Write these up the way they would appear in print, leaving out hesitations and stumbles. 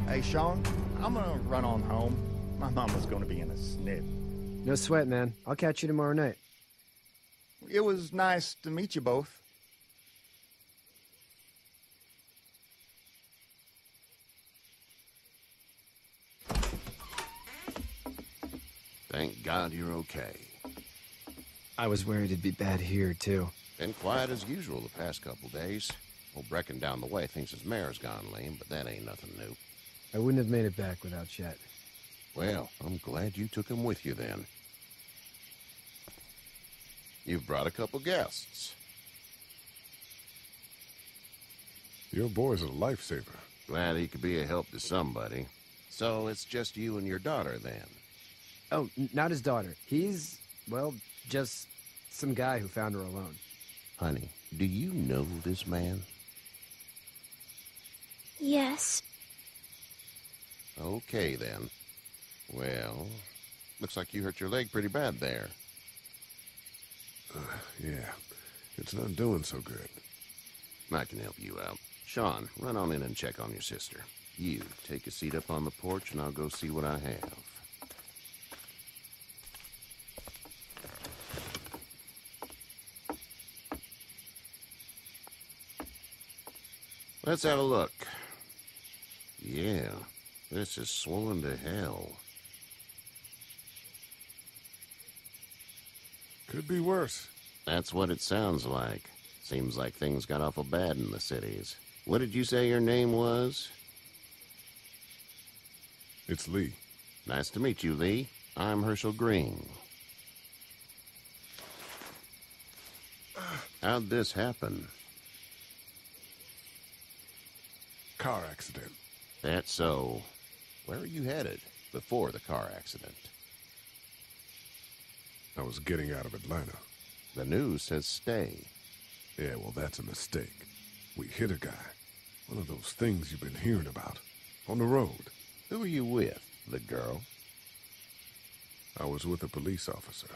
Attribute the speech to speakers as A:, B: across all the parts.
A: Hey, Shawn, I'm gonna run on home. My mama's gonna be in a snit.
B: No sweat, man. I'll catch you tomorrow night.
A: It was nice to meet you both.
C: Thank God you're okay.
B: I was worried it'd be bad here, too.
C: Been quiet as usual the past couple days. Old Brecken down the way thinks his mare's gone lame, but that ain't nothing new.
B: I wouldn't have made it back without Chet.
C: Well, I'm glad you took him with you then. You've brought a couple guests.
D: Your boy's a lifesaver.
C: Glad he could be a help to somebody. So it's just you and your daughter then?
B: Oh, not his daughter. He's, well, just some guy who found her alone.
C: Honey, do you know this man?
E: Yes.
C: Okay, then. Well, looks like you hurt your leg pretty bad there.
D: Yeah, it's not doing so good.
C: I can help you out. Shawn, run on in and check on your sister. You, take a seat up on the porch and I'll go see what I have. Let's have a look. Yeah, this is swollen to hell.
D: Could be worse.
C: That's what it sounds like. Seems like things got awful bad in the cities. What did you say your name was?
D: It's Lee.
C: Nice to meet you, Lee. I'm Hershel Green. How'd this happen?
D: Car accident.
C: That's so. Where were you headed before the car accident?
D: I was getting out of Atlanta.
C: The news says stay.
D: Yeah, well, that's a mistake. We hit a guy. One of those things you've been hearing about. On the road.
C: Who were you with? The girl?
D: I was with a police officer.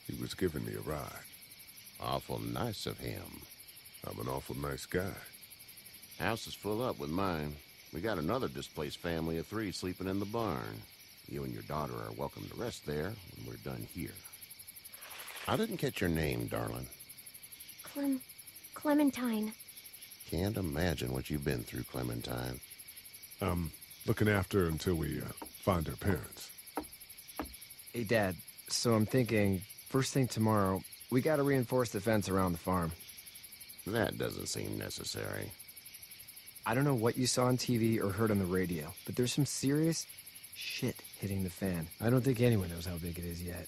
D: He was giving me a ride.
C: Awful nice of him.
D: I'm an awful nice guy.
C: House is full up with mine. We got another displaced family of 3 sleeping in the barn. You and your daughter are welcome to rest there when we're done here. I didn't catch your name, darling.
E: Clementine.
C: Can't imagine what you've been through, Clementine.
D: I'm looking after her until we find her parents.
B: Hey, Dad, so I'm thinking, first thing tomorrow, we gotta reinforce the fence around the farm.
C: That doesn't seem necessary.
B: I don't know what you saw on TV or heard on the radio, but there's some serious shit hitting the fan. I don't think anyone knows how big it is yet.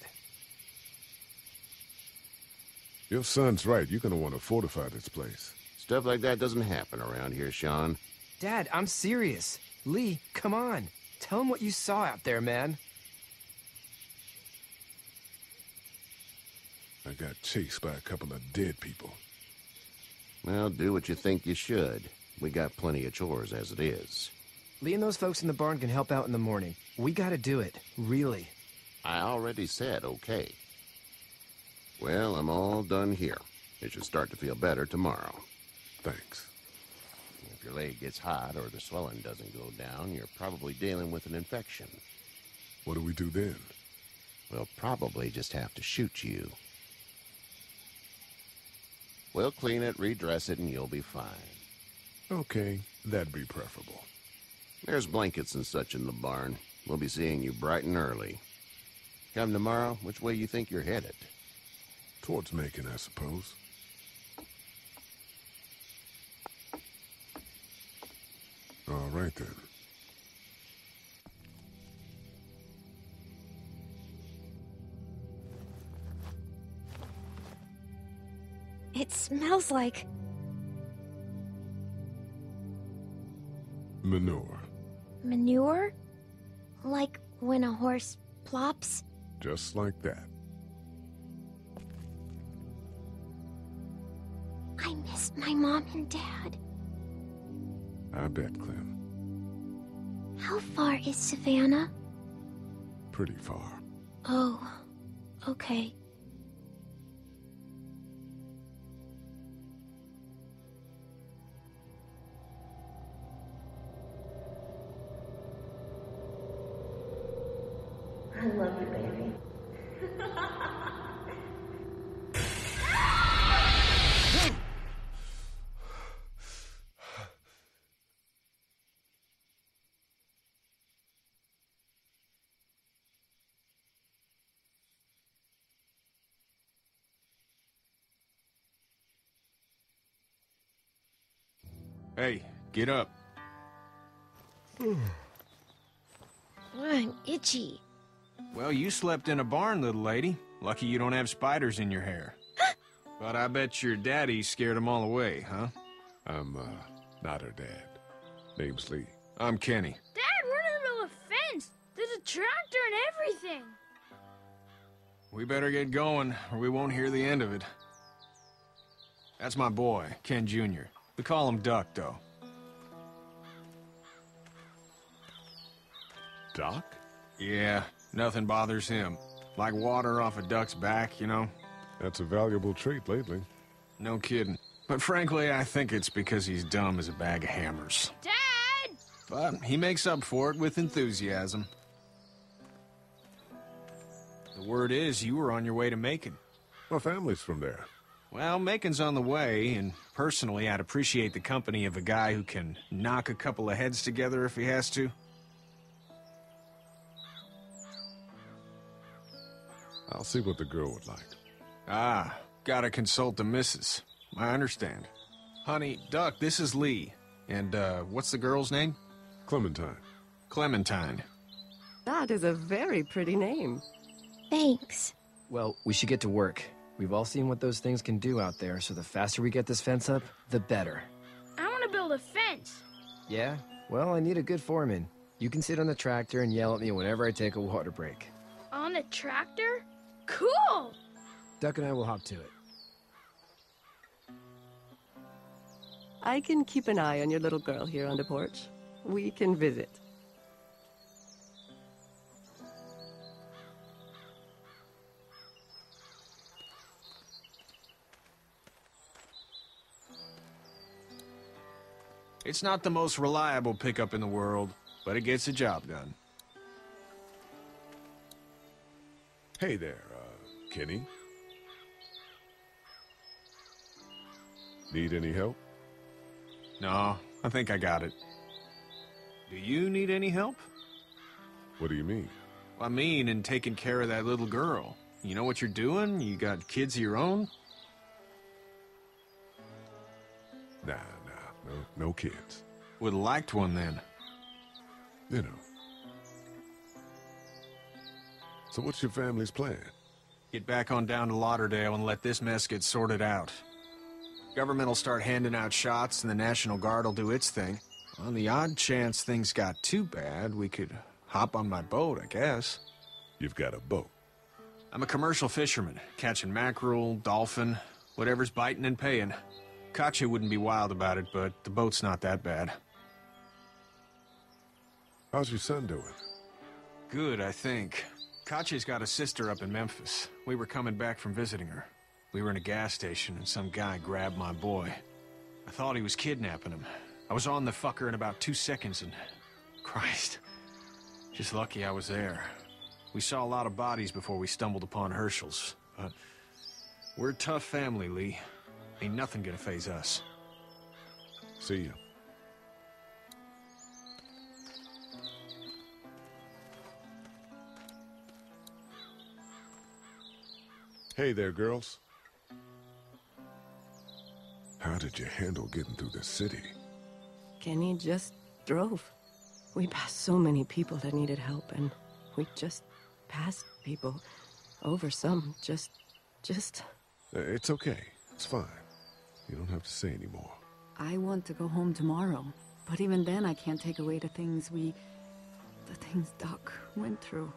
D: Your son's right. You're gonna want to fortify this place.
C: Stuff like that doesn't happen around here, Shawn.
B: Dad, I'm serious. Lee, come on. Tell him what you saw out there, man.
D: I got chased by a couple of dead people.
C: Well, do what you think you should. We got plenty of chores as it is.
B: Lee and those folks in the barn can help out in the morning. We gotta do it. Really.
C: I already said okay. Well, I'm all done here. You should start to feel better tomorrow.
D: Thanks.
C: If your leg gets hot or the swelling doesn't go down, you're probably dealing with an infection.
D: What do we do then?
C: We'll probably just have to shoot you. We'll clean it, redress it, and you'll be fine.
D: Okay, that'd be preferable.
C: There's blankets and such in the barn. We'll be seeing you bright and early. Come tomorrow, which way you think you're headed?
D: Towards Macon, I suppose. All right, then.
E: It smells like...
D: Manure.
E: manure? Like when a horse plops?
D: Just like that.
E: I missed my mom and dad.
D: I bet, Clem.
E: How far is Savannah?
D: Pretty far.
E: Oh, okay.
F: love you, baby.
G: Hey, get up.
E: I'm itchy.
G: Well, you slept in a barn, little lady. Lucky you don't have spiders in your hair. But I bet your daddy scared them all away, huh?
D: I'm, not her dad. Name's Lee.
G: I'm Kenny.
H: Dad, we're in the middle of a fence. There's a tractor and everything.
G: We better get going, or we won't hear the end of it. That's my boy, Ken Jr. We call him Duck, though.
D: Doc?
G: Yeah, nothing bothers him. Like water off a duck's back, you know?
D: That's a valuable trait lately.
G: No kidding. But frankly, I think it's because he's dumb as a bag of hammers.
H: Dad!
G: But he makes up for it with enthusiasm. The word is you were on your way to Macon.
D: My family's from there.
G: Well, Macon's on the way, and personally, I'd appreciate the company of a guy who can knock a couple of heads together if he has to.
D: I'll see what the girl would like.
G: Ah, gotta consult the missus. I understand. Honey, Duck, this is Lee. And, what's the girl's name?
D: Clementine.
G: Clementine.
I: That is a very pretty name.
E: Thanks.
B: Well, we should get to work. We've all seen what those things can do out there, so the faster we get this fence up, the better.
H: I want to build a fence.
B: Yeah? Well, I need a good foreman. You can sit on the tractor and yell at me whenever I take a water break.
H: On a tractor? Cool!
B: Duck and I will hop to it.
I: I can keep an eye on your little girl here on the porch. We can visit.
G: It's not the most reliable pickup in the world, but it gets the job done.
D: Hey there, Kenny. Need any help?
G: No, I think I got it. Do you need any help?
D: What do you mean?
G: I mean, in taking care of that little girl. You know what you're doing? You got kids of your own?
D: Nah, no kids.
G: Would've liked one then.
D: You know. So what's your family's plan?
G: Get back on down to Lauderdale and let this mess get sorted out. Government will start handing out shots and the National Guard will do its thing. On the odd chance things got too bad, we could hop on my boat, I guess.
D: You've got a boat.
G: I'm a commercial fisherman, catching mackerel, dolphin, whatever's biting and paying. Katya wouldn't be wild about it, but the boat's not that bad.
D: How's your son doing?
G: Good, I think. Katya's got a sister up in Memphis. We were coming back from visiting her. We were in a gas station and some guy grabbed my boy. I thought he was kidnapping him. I was on the fucker in about 2 seconds and... Christ. Just lucky I was there. We saw a lot of bodies before we stumbled upon Hershel's, but... We're a tough family, Lee. Ain't nothing gonna faze us.
D: See you. Hey there, girls. How did you handle getting through the city?
I: Kenny just drove. We passed so many people that needed help, and we just passed people. Over some, just...
D: It's okay. It's fine. You don't have to say anymore.
J: I want to go home tomorrow, but even then I can't take away the things Doc went through.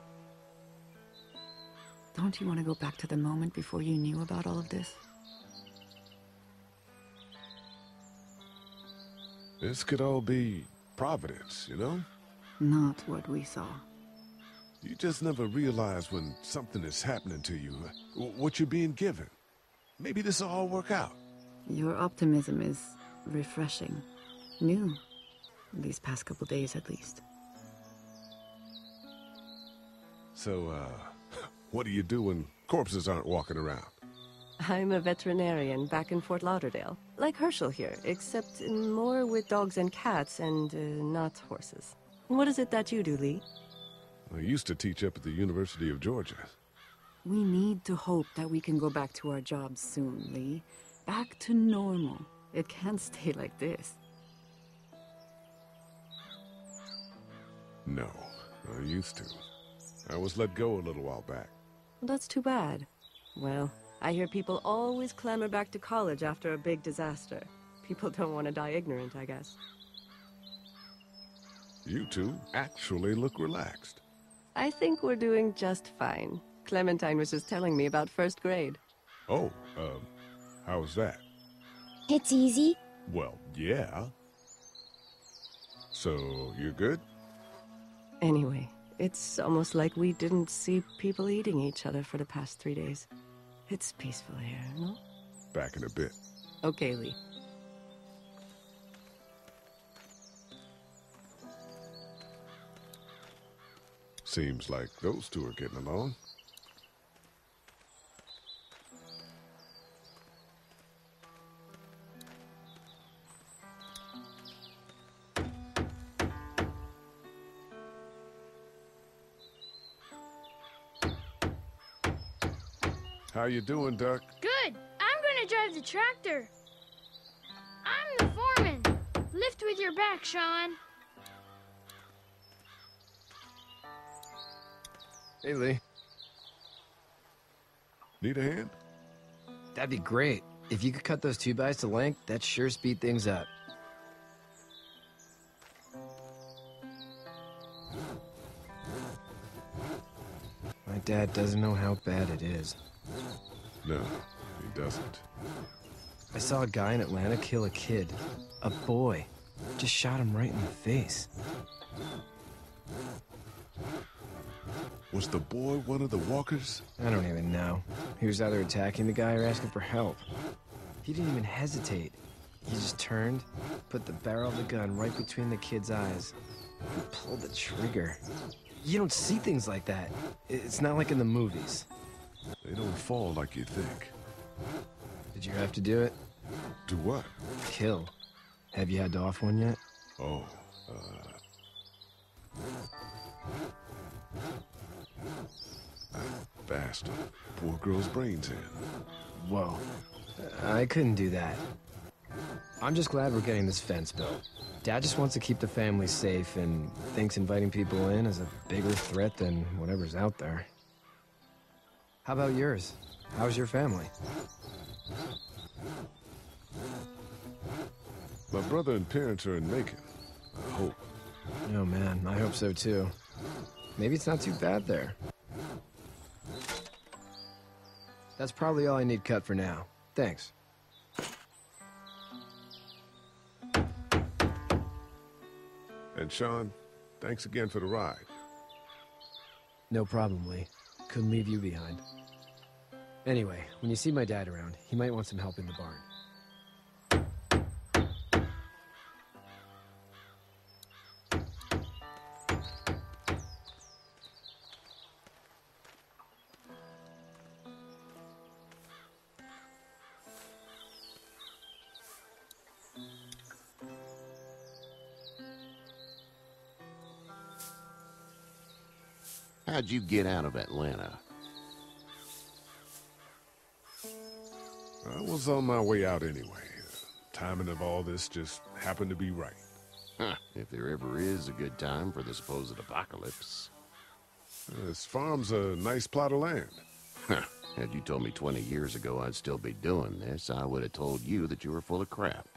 J: Don't you want to go back to the moment before you knew about all of this?
D: This could all be Providence, you know?
J: Not what we saw.
D: You just never realize when something is happening to you, what you're being given. Maybe this will all work out.
J: Your optimism is refreshing. New. These past couple days, at least.
D: So, what do you do when corpses aren't walking around?
I: I'm a veterinarian back in Fort Lauderdale. Like Hershel here, except more with dogs and cats and not horses. What is it that you do, Lee?
D: I used to teach up at the University of Georgia.
J: We need to hope that we can go back to our jobs soon, Lee. Back to normal. It can't stay like this.
D: No, I used to. I was let go a little while back.
I: That's too bad. Well, I hear people always clamor back to college after a big disaster. People don't want to die ignorant, I guess.
D: You two actually look relaxed.
I: I think we're doing just fine. Clementine was just telling me about first grade.
D: Oh, how was that?
E: It's easy.
D: Well, yeah. So, you're good?
I: Anyway, it's almost like we didn't see people eating each other for the past 3 days. It's peaceful here, no?
D: Back in a bit.
I: Okay, Lee.
D: Seems like those two are getting along. How you doing, Duck?
H: Good. I'm gonna drive the tractor. I'm the foreman. Lift with your back, Shawn.
B: Hey, Lee.
D: Need a hand?
B: That'd be great. If you could cut those 2x to length, that'd sure speed things up. My dad doesn't know how bad it is.
D: No, he doesn't.
B: I saw a guy in Atlanta kill a kid. A boy. Just shot him right in the face.
D: Was the boy one of the walkers?
B: I don't even know. He was either attacking the guy or asking for help. He didn't even hesitate. He just turned, put the barrel of the gun right between the kid's eyes, and pulled the trigger. You don't see things like that. It's not like in the movies.
D: They don't fall like you think.
B: Did you have to do it?
D: Do what?
B: Kill. Have you had off one yet?
D: Oh, that bastard. Poor girl's brains in.
B: Whoa. I couldn't do that. I'm just glad we're getting this fence built. Dad just wants to keep the family safe and thinks inviting people in is a bigger threat than whatever's out there. How about yours? How's your family?
D: My brother and parents are in Macon. I hope.
B: Oh man, I hope so too. Maybe it's not too bad there. That's probably all I need cut for now. Thanks.
D: And Shawn, thanks again for the ride.
B: No problem, Lee. Couldn't leave you behind. Anyway, when you see my dad around, he might want some help in the barn.
C: How'd you get out of Atlanta?
D: I was on my way out anyway. Timing of all this just happened to be right.
C: Huh, if there ever is a good time for the supposed apocalypse.
D: This farm's a nice plot of land.
C: Huh, had you told me 20 years ago I'd still be doing this, I would have told you that you were full of crap.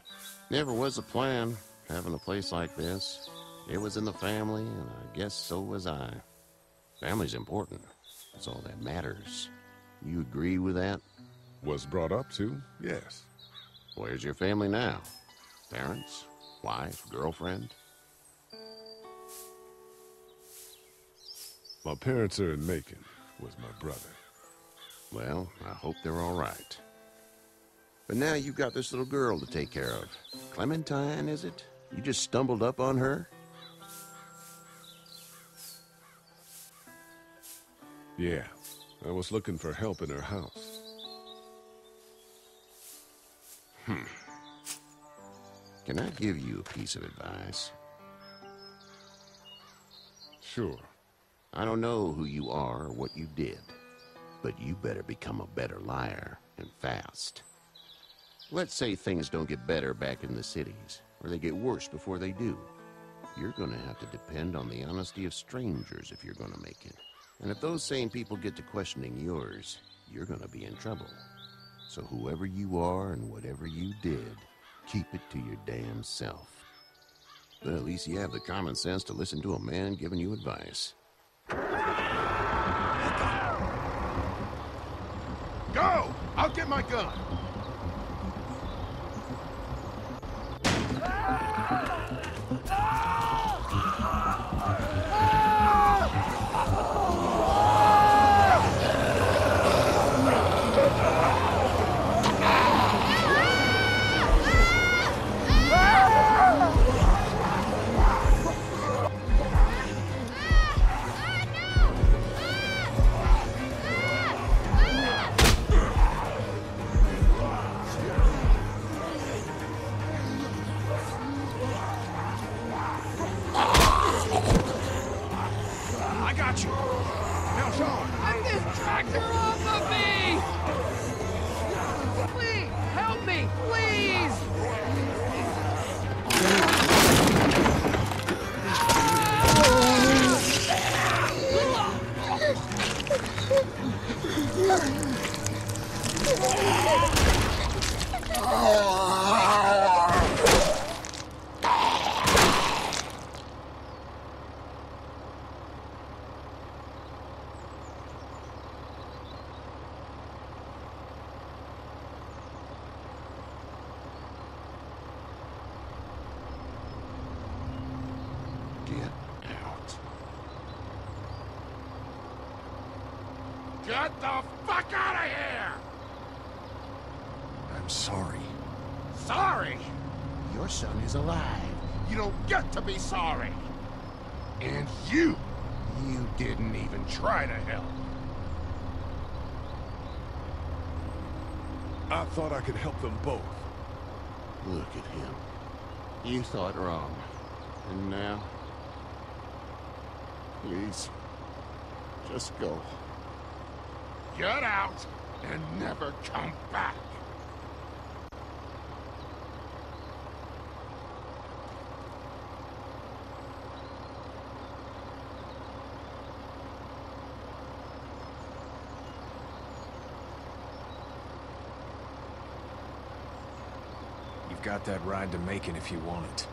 C: Never was a plan, having a place like this. It was in the family, and I guess so was I. Family's important. That's all that matters. You agree with that?
D: Was brought up to, yes.
C: Where's your family now? Parents? Wife? Girlfriend?
D: My parents are in Macon, with my brother.
C: Well, I hope they're all right. But now you've got this little girl to take care of. Clementine, is it? You just stumbled up on her?
D: Yeah, I was looking for help in her house.
C: Can I give you a piece of advice?
D: Sure.
C: I don't know who you are or what you did, but you better become a better liar, and fast. Let's say things don't get better back in the cities, or they get worse before they do. You're gonna have to depend on the honesty of strangers if you're gonna make it. And if those same people get to questioning yours, you're gonna be in trouble. So whoever you are and whatever you did, keep it to your damn self. But at least you have the common sense to listen to a man giving you advice.
D: Go! I'll get my gun!
G: I got you. Now, Shawn.
B: Get this tractor off of me! Please, help me, please!
C: Get out.
D: Get the fuck out of here!
G: I'm sorry.
D: Sorry?
C: Your son is alive.
D: You don't get to be sorry. And you didn't even try to help. I thought I could help them both.
C: Look at him. You thought wrong. And now... Please, just go.
D: Get out and never come back.
G: You've got that ride to Macon if you want it.